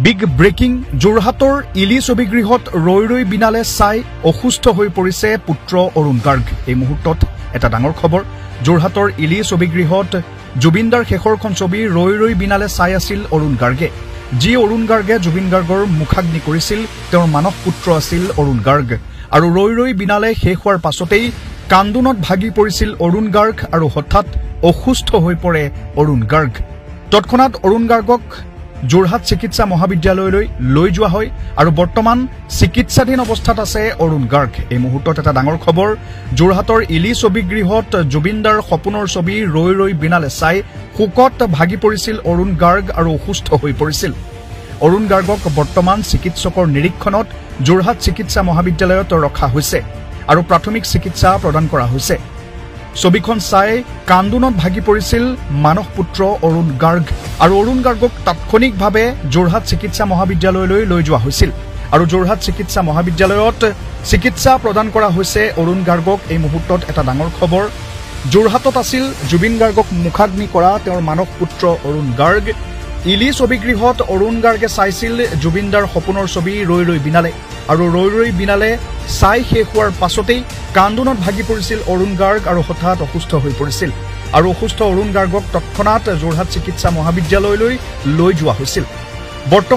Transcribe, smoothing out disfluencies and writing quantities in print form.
Big breaking যোৰহাটৰ ইলি ছবিগৃহত ৰৈ বিনালে চাই অসুস্থ হৈ পৰিছে পুত্ৰ অৰুণ গাৰ্গ। এই মুহূৰ্তত এটা ডাঙৰ খবৰ। যোৰহাটৰ ইলি ছবিগৃহত জুবিনদাৰ শেষৰখন ছবি ৰৈ বিনালে চাই আছিল অৰুণ গাৰ্গে। যি অৰুণ গাৰ্গে জুবিন গাৰ্গৰ মুখাগ্নি কৰিছিল তেওঁৰ মানস পুত্ৰ আছিল অৰুণ গাৰ্গ। আৰু ৰৈ বিনালে শেষ হোৱাৰ পাছতেই কান্দোনত ভাগি পৰিছিল অৰুণ গাৰ্গ আৰু হঠাৎ অসুস্থ হৈ পৰে অৰুণ গাৰ্গ। তৎক্ষণাৎ অৰুণ গাৰ্গক যোৰহাট চিকিৎসা মহাবিদ্যালয়লৈ লৈ যোৱা হয় আৰু বৰ্তমান চিকিৎসাধীন অৱস্থাত আছে অৰুণ গাৰ্গ। এই মুহূৰ্তত এটা ডাঙৰ খবৰ। যোৰহাটৰ ইলি ছবিগৃহত জুবিনদাৰ সপোনৰ ছবি ৰৈ বিনালে চাই শোকত ভাগি পৰিছিল অৰুণ গাৰ্গ আৰু অসুস্থ হৈ পৰিছিল। অৰুণ গাৰ্গক বৰ্তমান চিকিৎসকৰ নিৰীক্ষণত যোৰহাট চিকিৎসা মহাবিদ্যালয়ত ৰখা হৈছে আৰু প্ৰাথমিক চিকিৎসা প্ৰদান কৰা হৈছে। ছবিখন চাই কান্দোনত ভাগি পৰিছিল মানস পুত্ৰ অৰুণ গাৰ্গ আৰু অৰুণ গাৰ্গক তাৎক্ষণিকভাৱে যোৰহাট চিকিৎসা মহাবিদ্যালয়লৈ লৈ যোৱা হৈছিল আৰু যোৰহাট চিকিৎসা মহাবিদ্যালয়ত চিকিৎসা প্ৰদান কৰা হৈছে অৰুণ গাৰ্গক। এই মুহূৰ্তত এটা ডাঙৰ খবৰ। যোৰহাটত আছিল জুবিন গাৰ্গক মুখাগ্নি কৰা তেওঁৰ মানস পুত্ৰ অৰুণ গাৰ্গ। ইলি ছবিগৃহত অৰুণ গাৰ্গে চাইছিল জুবিনদাৰ সপোনৰ ছবি ৰৈ বিনালে আৰু ৰৈ বিনালে চাই শেষ হোৱাৰ পাছতেই কান্দোনত ভাগি পৰিছিল অৰুণ গাৰ্গ আৰু হঠাৎ অসুস্থ হৈ পৰিছিল আৰু অসুস্থ অৰুণ গাৰ্গক তৎক্ষণাৎ যোৰহাট চিকিৎসা মহাবিদ্যালয়লৈ লৈ যোৱা হৈছিল। বৰ্তমান